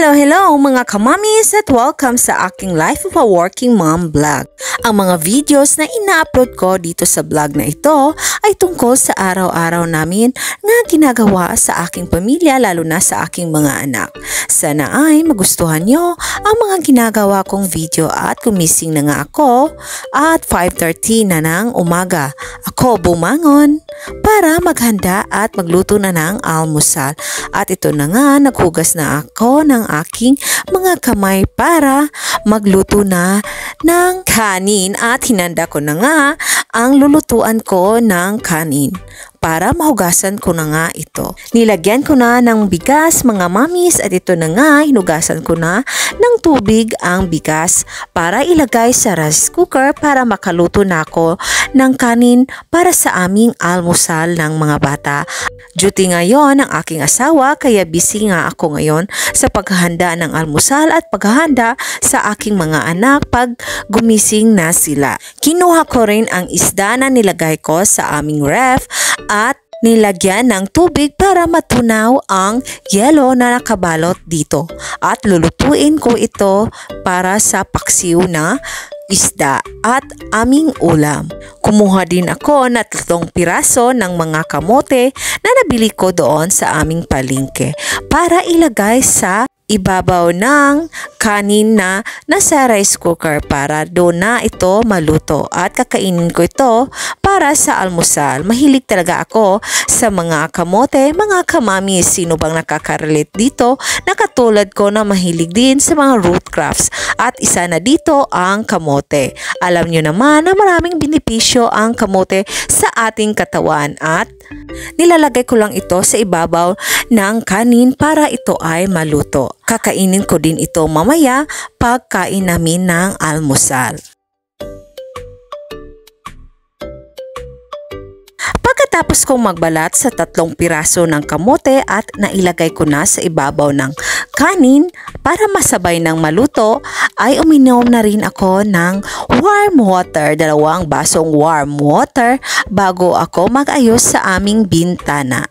Hello mga kamamis at welcome sa aking Life of a Working Mom vlog. Ang mga videos na ina-upload ko dito sa vlog na ito ay tungkol sa araw-araw namin na ginagawa sa aking pamilya, lalo na sa aking mga anak. Sana ay magustuhan nyo ang mga ginagawa kong video at gumising na nga ako at 5:30 na ng umaga. Ako bumangon para maghanda at magluto na ng almusal. At ito na nga, naghugas na ako ng aking mga kamay para magluto na ng kanin at hinanda ko na nga ang lulutuan ko ng kanin para mahugasan ko na nga ito. Nilagyan ko na ng bigas mga mamis at ito na nga, hinugasan ko na ng tubig ang bigas para ilagay sa rice cooker para makaluto na ako ng kanin para sa aming almusal ng mga bata. Duty ngayon ng aking asawa kaya busy nga ako ngayon sa paghahanda ng almusal at paghahanda sa aking mga anak pag gumising na sila. Kinuha ko rin ang isda na nilagay ko sa aming ref at nilagyan ng tubig para matunaw ang yelo na nakabalot dito. At lulutuin ko ito para sa paksiw na isda at aming ulam. Kumuha din ako na 3 piraso ng mga kamote na nabili ko doon sa aming palengke para ilagay sa ibabaw ng kanin na nasa rice cooker para doon na ito maluto at kakainin ko ito para sa almusal. Mahilig talaga ako sa mga kamote, mga kamami. Sino bang nakaka-relate dito na katulad ko na mahilig din sa mga root crafts at isa na dito ang kamote. Alam nyo naman na maraming benepisyo ang kamote sa ating katawan at nilalagay ko lang ito sa ibabaw ng kanin para ito ay maluto. Kakainin ko din ito mamaya pagkain namin ng almusal. Pagkatapos kong magbalat sa 3 piraso ng kamote at nailagay ko na sa ibabaw ng kanin para masabay ng maluto, ay uminom na rin ako ng warm water, 2 basong warm water bago ako mag-ayos sa aming bintana.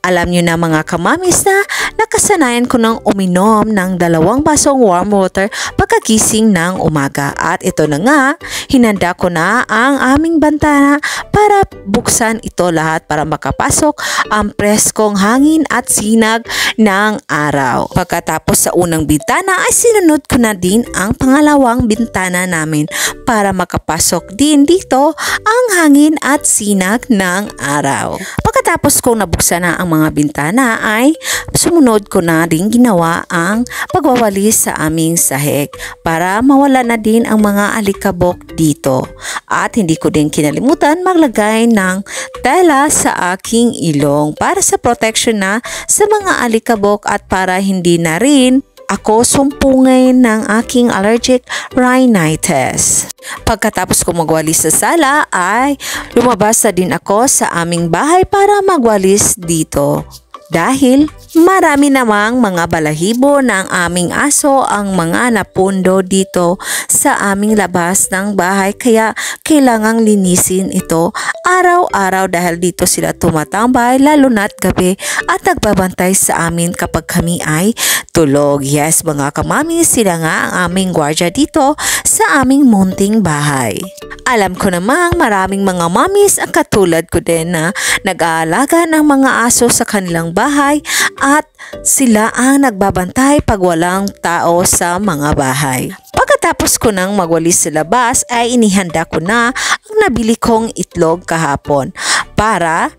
Alam nyo na mga kamamis na nakasanayan ko ng uminom ng 2 basong warm water pagkagising ng umaga. At ito na nga, hinanda ko na ang aming bintana para buksan ito lahat para makapasok ang preskong hangin at sinag ng araw. Pagkatapos sa unang bintana ay sinunod ko na din ang pangalawang bintana namin para makapasok din dito ang hangin at sinag ng araw. Pagkatapos kong nabuksan na ang mga bintana ay sumunod ko na din ginawa ang pagwawalis sa aming sahig para mawala na din ang mga alikabok dito. At hindi ko din kinalimutan maglagay ng tela sa aking ilong para sa protection na sa mga alikabok at para hindi na rin ako sumpungin ng aking allergic rhinitis. Pagkatapos ko magwalis sa sala ay lumabas na din ako sa aming bahay para magwalis dito. Dahil marami namang mga balahibo ng aming aso ang mga napundo dito sa aming labas ng bahay kaya kailangang linisin ito araw-araw dahil dito sila tumatambay lalo na't gabi at nagbabantay sa amin kapag kami ay tulog. Yes mga kamami, sila nga ang aming gwardya dito sa aming munting bahay. Alam ko namang maraming mga mamis ang katulad ko din na nag-aalaga ng mga aso sa kanilang bahay at sila ang nagbabantay pag walang tao sa mga bahay. Pagkatapos ko nang magwalis sa labas ay inihanda ko na ang nabili kong itlog kahapon para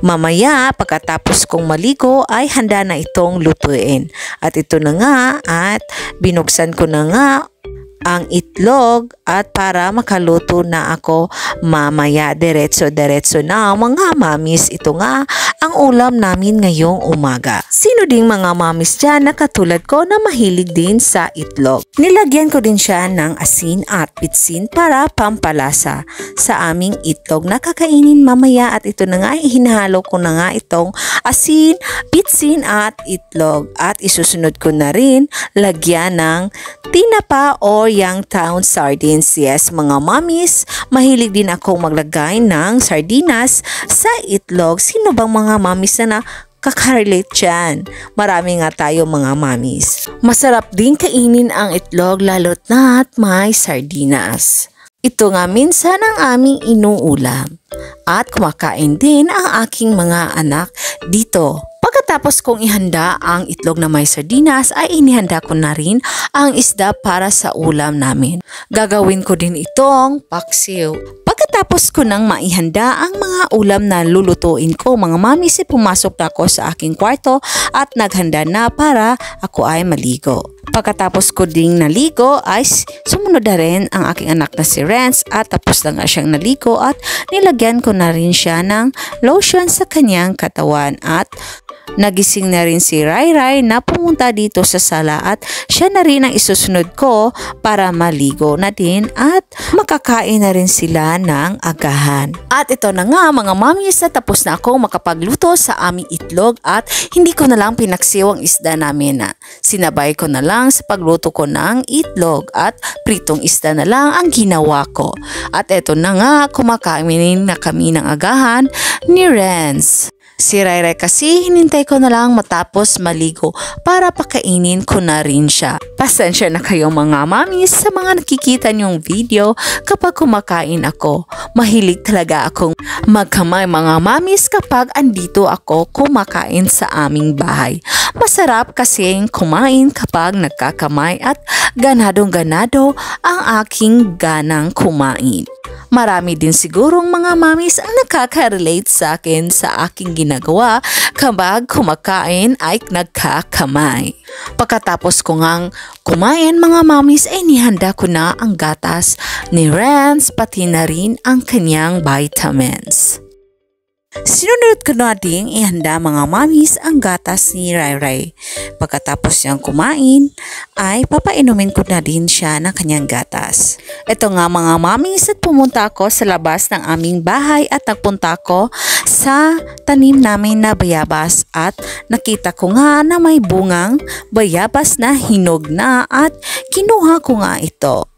mamaya pagkatapos kong maligo ay handa na itong lutuin. At ito na nga at binuksan ko na nga ang itlog at para makaluto na ako mamaya diretso-diretso na mga mamis. Ito nga ang ulam namin ngayong umaga. Sino ding mga mamis dyan na katulad ko na mahilig din sa itlog? Nilagyan ko din siya ng asin at bitsin para pampalasa sa aming itlog na kakainin mamaya. At ito na nga, hinahalo ko na nga itong asin, bitsin at itlog. At isusunod ko na rin lagyan ng tinapa o Youngstown sardines. Yes mga mamis, mahilig din akong maglagay ng sardinas sa itlog. Sino bang mga mamis na makaka-relate dyan. Marami nga tayo mga mamis. Masarap din kainin ang itlog lalo't na't may sardinas. Ito nga minsan ang aming inuulam. At kumakain din ang aking mga anak dito. Pagkatapos kong ihanda ang itlog na may sardinas ay inihanda ko na rin ang isda para sa ulam namin. Gagawin ko din itong paksiw. Pagkatapos ko nang maihanda ang mga ulam na lulutuin ko, mga mamis, pumasok na ako sa aking kwarto at naghanda na para ako ay maligo. Pagkatapos ko ding naligo ay sumunod na rin ang aking anak na si Renz at tapos na nga siyang naligo at nilagyan ko na rin siya ng lotion sa kanyang katawan at nagising na rin si Rai Rai na pumunta dito sa sala at siya na rin ang isusunod ko para maligo na din at makakain na rin sila ng agahan. At ito na nga mga mamis, na tapos na ako makapagluto sa aming itlog at hindi ko na lang pinaksiw ang isda namin na sinabay ko na lang sa pagluto ko ng itlog at pritong isda na lang ang ginawa ko. At ito na nga, kumakain na kami ng agahan ni Renz. Si Rai Rai kasi hinintay ko na lang matapos maligo para pakainin ko na rin siya. Pasensya na kayo mga mamis sa mga nakikita niyong video kapag kumakain ako. Mahilig talaga akong magkamay mga mamis kapag andito ako kumakain sa aming bahay. Masarap kasing kumain kapag nagkakamay at ganadong-ganado ang aking ganang kumain. Marami din sigurong mga mamis ang nakaka-relate sa akin sa aking ginagawa kapag kumakain ay nagkakamay. Pagkatapos ko ngang kumain mga mamis ay nihanda ko na ang gatas ni Renz pati na rin ang kanyang vitamins. Sinunod ko na ding ihanda mga mamis ang gatas ni Rai Rai. Pagkatapos niyang kumain ay papainumin ko na din siya ng kanyang gatas. Ito nga mga mamis at pumunta ako sa labas ng aming bahay at nagpunta ako sa tanim namin na bayabas at nakita ko nga na may bungang bayabas na hinog na at kinuha ko nga ito.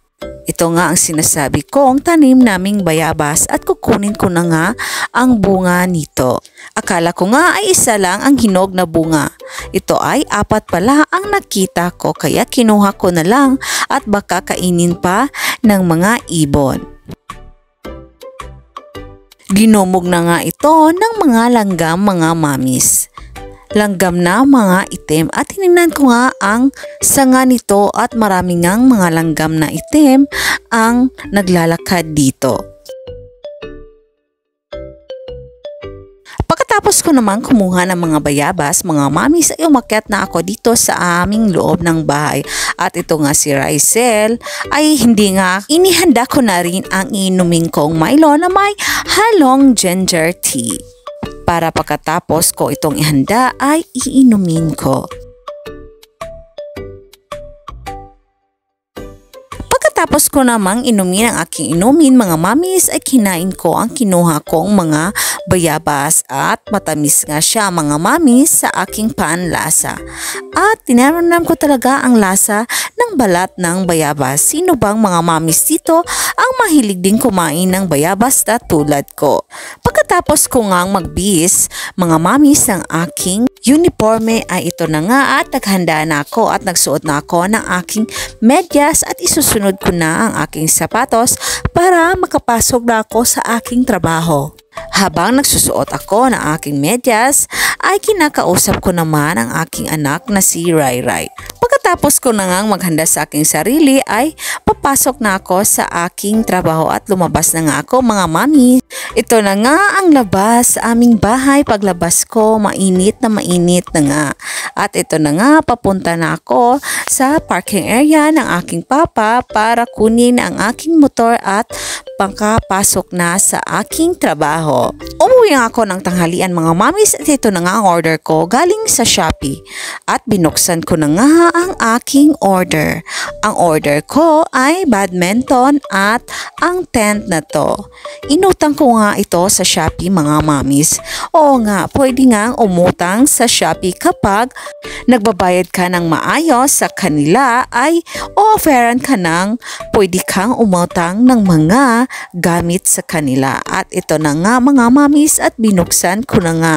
Ito nga ang sinasabi kong tanim naming bayabas at kukunin ko na nga ang bunga nito. Akala ko nga ay isa lang ang hinog na bunga. Ito ay 4 pala ang nakita ko kaya kinuha ko na lang at baka kainin pa ng mga ibon. Dinumog na nga ito ng mga langgam mga mamis. Langgam na mga itim at tinignan ko nga ang sanga nito at marami ngang mga langgam na itim ang naglalakad dito. Pagkatapos ko naman kumuha ng mga bayabas, mga mamis, ay umakyat na ako dito sa aming loob ng bahay. At ito nga si Raizel ay hindi nga inihanda ko na rin ang inumin kong Milo na may halong ginger tea. Para pagkatapos ko itong ihanda ay iinumin ko. Pagkatapos ko namang inumin ang aking inumin mga mamis ay kinain ko ang kinuha kong mga bayabas at matamis nga siya mga mamis sa aking panlasa. At tinaramdam ko talaga ang lasa ng balat ng bayabas. Sino bang mga mamis dito ang mahilig din kumain ng bayabas na tulad ko? Pagkatapos ko ngang magbihis mga mamis ng aking uniforme ay ito na nga at naghanda na ako at nagsuot na ako ng aking medyas at isusunod ko na ang aking sapatos para makapasok na ako sa aking trabaho. Habang nagsusuot ako ng aking medyas ay kinakausap ko naman ang aking anak na si Rai Rai. Pagkatapos ko na ngang maghanda sa aking sarili ay papasok na ako sa aking trabaho at lumabas na nga ako mga mami. Ito na nga ang labas sa aming bahay. Paglabas ko mainit na nga. At ito na nga papunta na ako sa parking area ng aking papa para kunin ang aking motor at pangkapasok na sa aking trabaho. Umuwi nga ako ng tanghalian mga mamis at ito na nga ang order ko galing sa Shopee. At binuksan ko na nga ang aking order. Ang order ko ay badminton at ang tent na to. Inutang ko nga ito sa Shopee mga mamis. Oo nga, pwede nga umutang sa Shopee kapag nagbabayad ka ng maayos sa kanila ay offeran ka ng pwede kang umutang ng mga gamit sa kanila. At ito na nga mga mamis at binuksan ko na nga.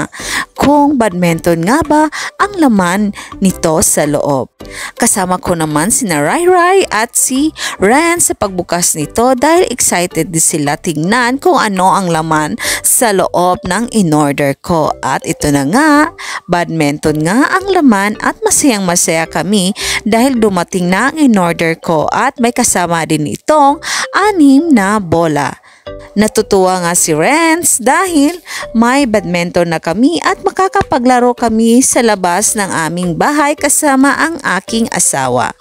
kung badminton nga ba ang laman nito sa loob. Kasama ko naman si Rai Rai at si Ren sa pagbukas nito dahil excited din sila tingnan kung ano ang laman sa loob ng in-order ko. At ito na nga, badminton nga ang laman at masayang masaya kami dahil dumating na ang in-order ko at may kasama din itong 6 na bola. Natutuwa nga si Renz dahil may badminton na kami at makakapaglaro kami sa labas ng aming bahay kasama ang aking asawa.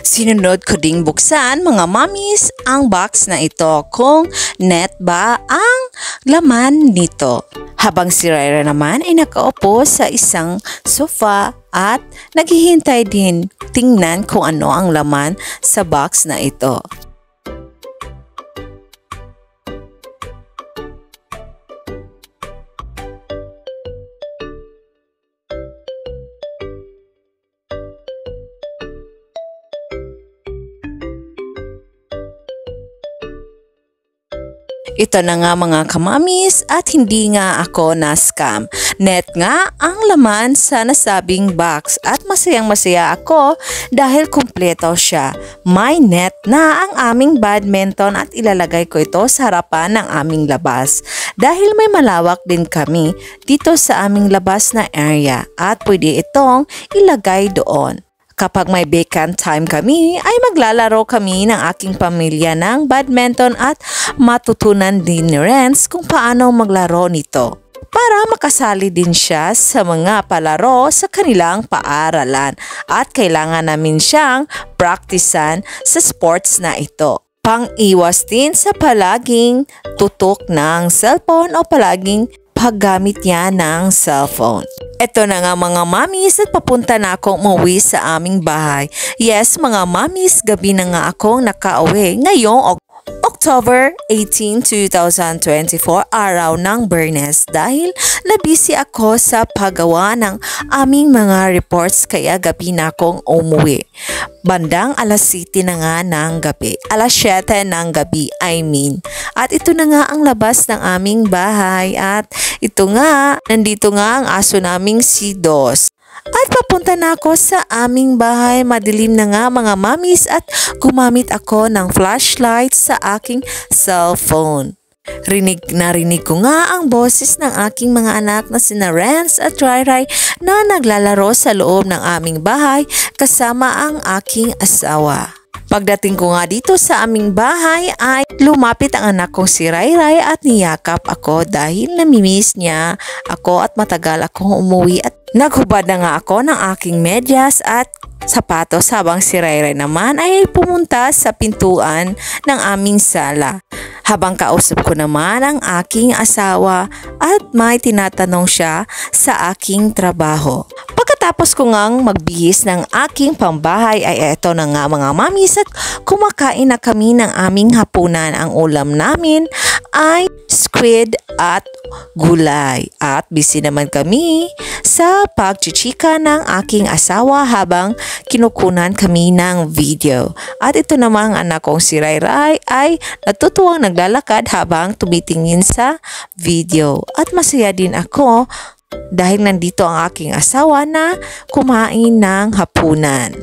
Sinunod ko ding buksan mga mommies ang box na ito kung net ba ang laman nito. Habang si Raira naman ay nakaupo sa isang sofa at naghihintay din tingnan kung ano ang laman sa box na ito. Ito na nga mga kamamis at hindi nga ako na-scam. Net nga ang laman sa nasabing box at masayang-masaya ako dahil kumpleto siya. May net na ang aming badminton at ilalagay ko ito sa harapan ng aming labas. Dahil may malawak din kami dito sa aming labas na area at pwede itong ilagay doon. Kapag may vacant time kami, ay maglalaro kami ng aking pamilya ng badminton at matutunan din ni Renz kung paano maglaro nito. Para makasali din siya sa mga palaro sa kanilang paaralan at kailangan namin siyang praktisan sa sports na ito. Pang-iwas din sa palaging tutok ng cellphone o palaging paggamit niya ng cellphone. Ito na nga mga mommies at papunta na akong umuwi sa aming bahay. Yes mga mommies, gabi na nga akong nakauwi ngayong October 18, 2024, araw ng Biyernes dahil nabisi ako sa paggawa ng aming mga reports kaya gabi na akong umuwi. Bandang alas 7 na nga ng gabi, alas 7 ng gabi I mean. At ito na nga ang labas ng aming bahay at ito nga, nandito nga ang aso naming si Dos. At papunta na ako sa aming bahay, madilim na nga mga mommies at gumamit ako ng flashlight sa aking cellphone. Rinig ko nga ang boses ng aking mga anak na sina Renz at Rai Rai na naglalaro sa loob ng aming bahay kasama ang aking asawa. Pagdating ko nga dito sa aming bahay ay lumapit ang anak kong si Rai Rai at niyakap ako dahil namimiss niya ako at matagal akong umuwi at naghubad na nga ako ng aking medyas at sapatos habang si Rai Rai naman ay pumunta sa pintuan ng aming sala. Habang kausap ko naman ang aking asawa at may tinatanong siya sa aking trabaho. Pagkatapos ko ngang magbihis ng aking pambahay ay eto na nga mga mommies at kumakain na kami ng aming hapunan. Ang ulam namin ay squid at gulay. At busy naman kami sa pagchichika ng aking asawa habang kinukunan kami ng video. At ito namang anak kong si Rai Rai ay natutuwang naglalakad habang tumitingin sa video. At masaya din ako dahil nandito ang aking asawa na kumain ng hapunan.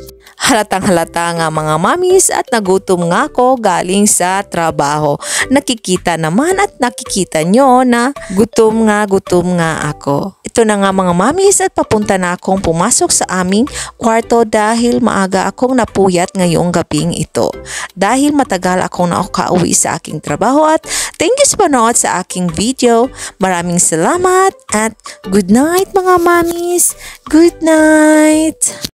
Halatang halata nga mga mommies at nagutom nga ako galing sa trabaho. Nakikita naman at nakikita nyo na gutom nga ako. Ito na nga mga mommies at papunta na akong pumasok sa aming kwarto dahil maaga akong napuyat ngayong gabing ito. Dahil matagal akong nakauwi sa aking trabaho at thank you sa panood sa aking video. Maraming salamat at good night mga mommies. Good night!